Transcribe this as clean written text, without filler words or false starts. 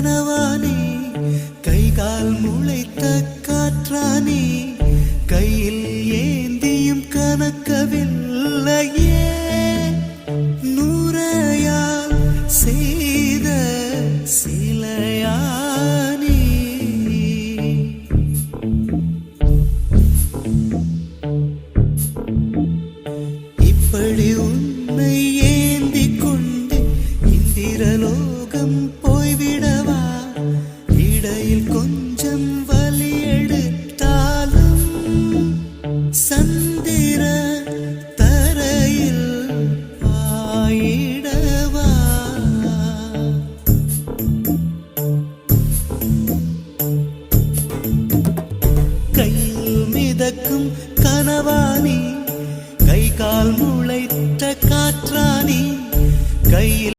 கனவானே கைகால் முளைத்த காற்றானே கையில் ஏந்தியும் கனக்கவில்லையே நூறையால் செய்த சிலையானே இப்படி உன்னை ஏந்தி கொண்டு இந்திரலோகம்